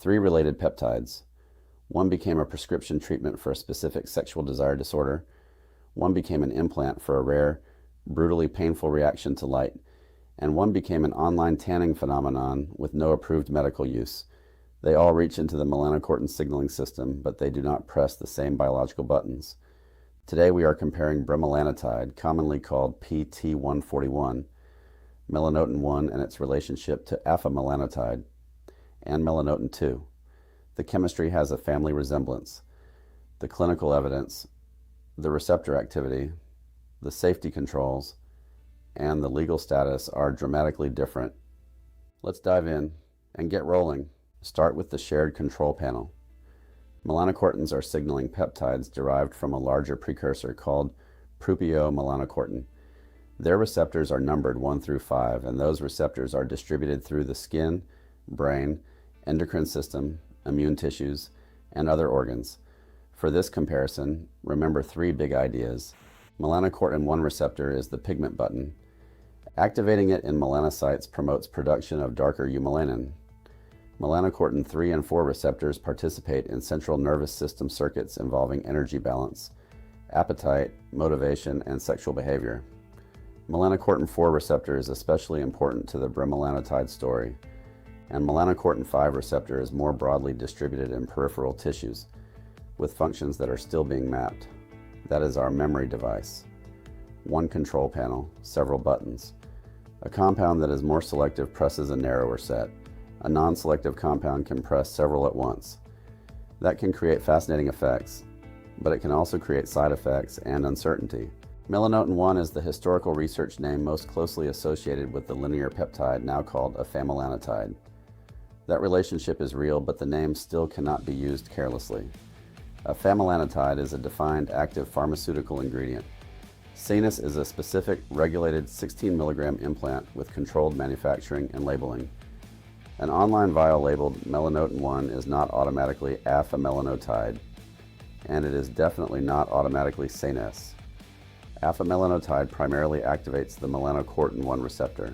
3 related peptides. 1 became a prescription treatment for a specific sexual desire disorder. 1 became an implant for a rare, brutally painful reaction to light. And 1 became an online tanning phenomenon with no approved medical use. They all reach into the melanocortin signaling system, but they do not press the same biological buttons. Today we are comparing Bremelanotide, commonly called PT-141, Melanotan I and its relationship to Afamelanotide, and Melanotan II. The chemistry has a family resemblance. The clinical evidence, the receptor activity, the safety controls, and the legal status are dramatically different. Let's dive in and get rolling. Start with the shared control panel. Melanocortins are signaling peptides derived from a larger precursor called melanocortin. Their receptors are numbered 1 through 5, and those receptors are distributed through the skin, brain, endocrine system, immune tissues, and other organs. For this comparison, remember 3 big ideas. Melanocortin 1 receptor is the pigment button. Activating it in melanocytes promotes production of darker eumelanin. Melanocortin 3 and 4 receptors participate in central nervous system circuits involving energy balance, appetite, motivation, and sexual behavior. Melanocortin 4 receptor is especially important to the Bremelanotide story, and melanocortin 5 receptor is more broadly distributed in peripheral tissues, with functions that are still being mapped. That is our memory device. 1 control panel, several buttons. A compound that is more selective presses a narrower set. A non-selective compound can press several at once. That can create fascinating effects, but it can also create side effects and uncertainty. Melanotan I is the historical research name most closely associated with the linear peptide now called Afamelanotide. That relationship is real, but the name still cannot be used carelessly. Afamelanotide is a defined active pharmaceutical ingredient. Scenesse is a specific regulated 16 mg implant with controlled manufacturing and labeling. An online vial labeled Melanotan I is not automatically Afamelanotide, and it is definitely not automatically Scenesse. Afamelanotide primarily activates the melanocortin 1 receptor.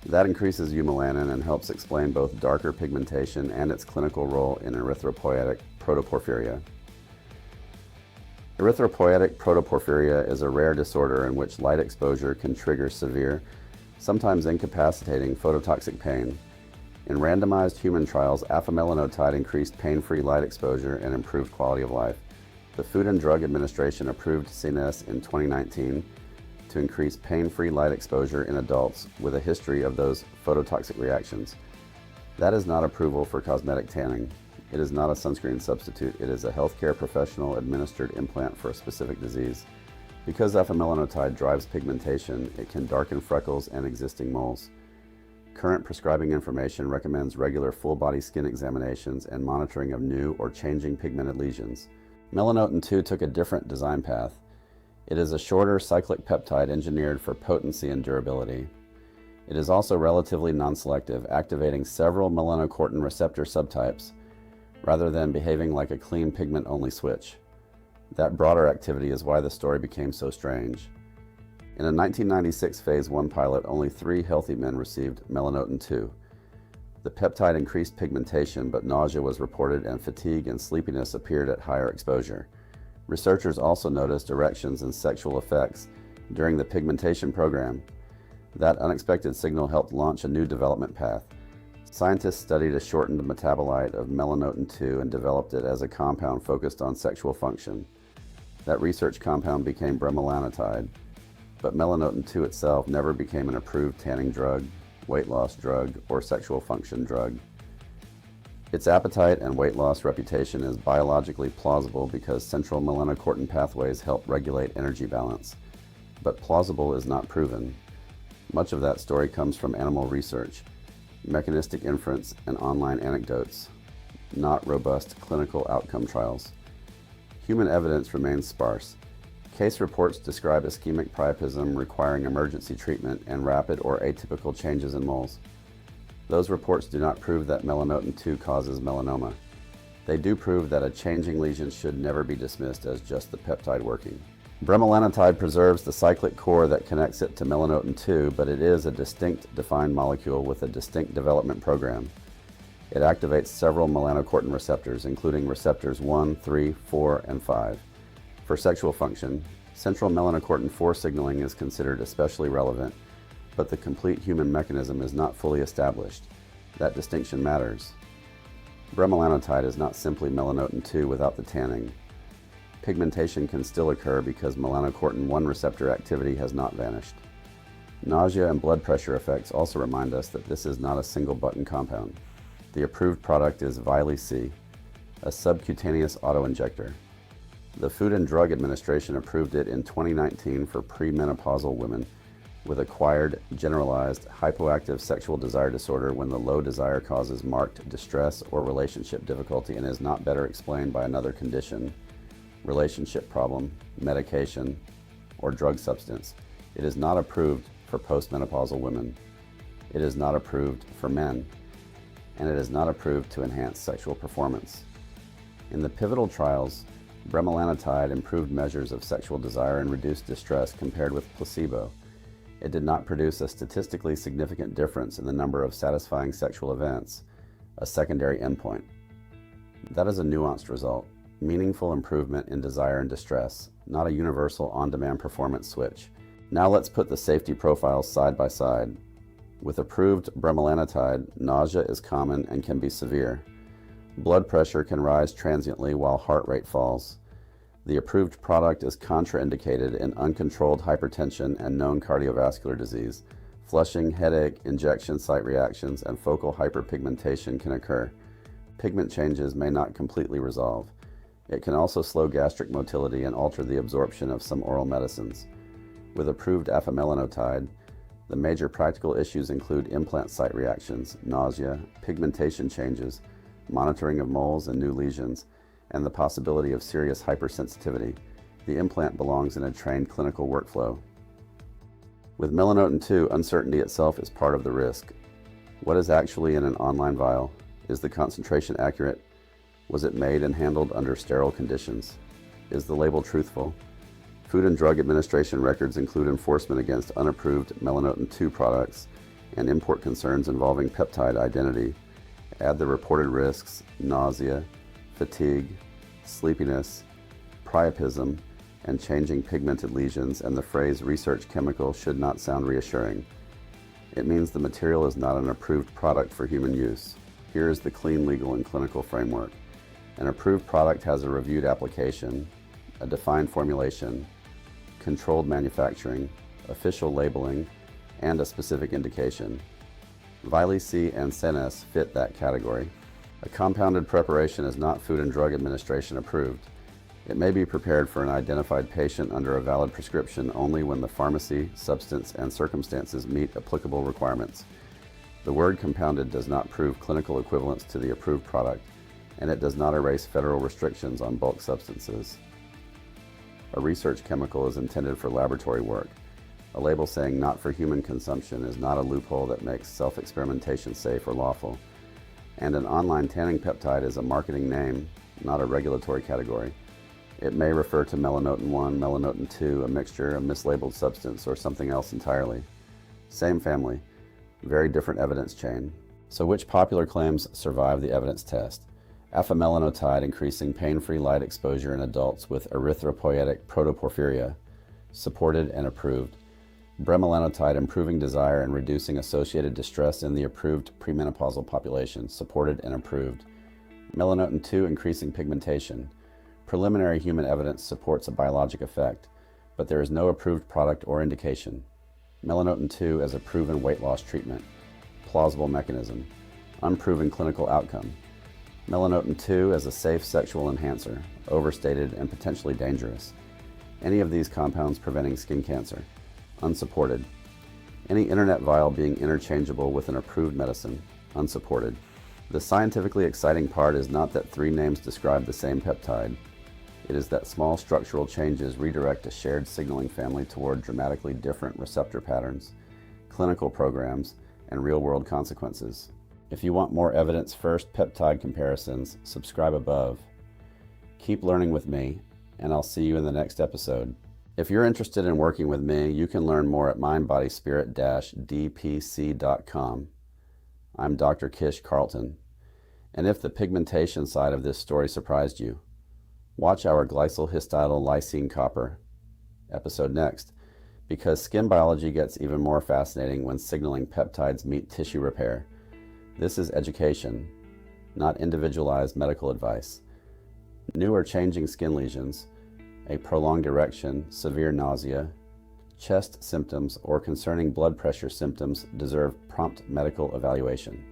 That increases eumelanin and helps explain both darker pigmentation and its clinical role in erythropoietic protoporphyria. Erythropoietic protoporphyria is a rare disorder in which light exposure can trigger severe, sometimes incapacitating phototoxic pain. In randomized human trials, Afamelanotide increased pain-free light exposure and improved quality of life. The Food and Drug Administration approved Scenesse in 2019 to increase pain-free light exposure in adults with a history of those phototoxic reactions. That is not approval for cosmetic tanning. It is not a sunscreen substitute. It is a healthcare professional administered implant for a specific disease. Because Afamelanotide drives pigmentation, it can darken freckles and existing moles. Current prescribing information recommends regular full-body skin examinations and monitoring of new or changing pigmented lesions. Melanotan II took a different design path. It is a shorter cyclic peptide engineered for potency and durability. It is also relatively non-selective, activating several melanocortin receptor subtypes, rather than behaving like a clean pigment-only switch. That broader activity is why the story became so strange. In a 1996 phase 1 pilot, only 3 healthy men received Melanotan II. The peptide increased pigmentation, but nausea was reported and fatigue and sleepiness appeared at higher exposure. Researchers also noticed erections and sexual effects during the pigmentation program. That unexpected signal helped launch a new development path. Scientists studied a shortened metabolite of Melanotan II and developed it as a compound focused on sexual function. That research compound became Bremelanotide, but Melanotan II itself never became an approved tanning drug, weight loss drug, or sexual function drug. Its appetite and weight loss reputation is biologically plausible because central melanocortin pathways help regulate energy balance. But plausible is not proven. Much of that story comes from animal research, mechanistic inference, and online anecdotes, not robust clinical outcome trials. Human evidence remains sparse. Case reports describe ischemic priapism requiring emergency treatment and rapid or atypical changes in moles. Those reports do not prove that Melanotan II causes melanoma. They do prove that a changing lesion should never be dismissed as just the peptide working. Bremelanotide preserves the cyclic core that connects it to Melanotan II, but it is a distinct defined molecule with a distinct development program. It activates several melanocortin receptors, including receptors 1, 3, 4, and 5. For sexual function, central melanocortin 4 signaling is considered especially relevant, but the complete human mechanism is not fully established. That distinction matters. Bremelanotide is not simply Melanotan II without the tanning. Pigmentation can still occur because melanocortin 1 receptor activity has not vanished. Nausea and blood pressure effects also remind us that this is not a single-button compound. The approved product is Vyleesi, a subcutaneous autoinjector. The Food and Drug Administration approved it in 2019 for premenopausal women with acquired generalized hypoactive sexual desire disorder when the low desire causes marked distress or relationship difficulty and is not better explained by another condition, relationship problem, medication, or drug substance. It is not approved for postmenopausal women. It is not approved for men, and it is not approved to enhance sexual performance. In the pivotal trials, Bremelanotide improved measures of sexual desire and reduced distress compared with placebo. It did not produce a statistically significant difference in the number of satisfying sexual events, a secondary endpoint. That is a nuanced result, meaningful improvement in desire and distress, not a universal on-demand performance switch. Now let's put the safety profiles side by side. With approved Bremelanotide, nausea is common and can be severe. Blood pressure can rise transiently while heart rate falls. The approved product is contraindicated in uncontrolled hypertension and known cardiovascular disease. Flushing, headache, injection site reactions, and focal hyperpigmentation can occur. Pigment changes may not completely resolve. It can also slow gastric motility and alter the absorption of some oral medicines. With approved Afamelanotide, the major practical issues include implant site reactions, nausea, pigmentation changes, monitoring of moles and new lesions, and the possibility of serious hypersensitivity. The implant belongs in a trained clinical workflow. With Melanotan II, uncertainty itself is part of the risk. What is actually in an online vial? Is the concentration accurate? Was it made and handled under sterile conditions? Is the label truthful? Food and Drug Administration records include enforcement against unapproved Melanotan II products and import concerns involving peptide identity. Add the reported risks, nausea, fatigue, sleepiness, priapism, and changing pigmented lesions, and the phrase research chemical should not sound reassuring. It means the material is not an approved product for human use. Here is the clean legal and clinical framework. An approved product has a reviewed application, a defined formulation, controlled manufacturing, official labeling, and a specific indication. Vyleesi and Scenesse fit that category. A compounded preparation is not Food and Drug Administration approved. It may be prepared for an identified patient under a valid prescription only when the pharmacy, substance, and circumstances meet applicable requirements. The word compounded does not prove clinical equivalence to the approved product, and it does not erase federal restrictions on bulk substances. A research chemical is intended for laboratory work. A label saying not for human consumption is not a loophole that makes self-experimentation safe or lawful. And an online tanning peptide is a marketing name, not a regulatory category. It may refer to Melanotan I, Melanotan II, a mixture, a mislabeled substance, or something else entirely. Same family, very different evidence chain. So which popular claims survive the evidence test? Afamelanotide increasing pain-free light exposure in adults with erythropoietic protoporphyria, supported and approved. Bremelanotide improving desire and reducing associated distress in the approved premenopausal population, supported and approved. Melanotan II increasing pigmentation. Preliminary human evidence supports a biologic effect, but there is no approved product or indication. Melanotan II as a proven weight loss treatment. Plausible mechanism. Unproven clinical outcome. Melanotan II as a safe sexual enhancer, overstated and potentially dangerous. Any of these compounds preventing skin cancer. Unsupported. Any internet vial being interchangeable with an approved medicine. Unsupported. The scientifically exciting part is not that three names describe the same peptide. It is that small structural changes redirect a shared signaling family toward dramatically different receptor patterns, clinical programs, and real-world consequences. If you want more evidence-first peptide comparisons, subscribe above. Keep learning with me, and I'll see you in the next episode. If you're interested in working with me, you can learn more at mindbodyspirit-dpc.com. I'm Dr. Kish Carlton. And if the pigmentation side of this story surprised you, watch our glycylhistidylysine copper episode next, because skin biology gets even more fascinating when signaling peptides meet tissue repair. This is education, not individualized medical advice. New or changing skin lesions, a prolonged erection, severe nausea, chest symptoms, or concerning blood pressure symptoms deserve prompt medical evaluation.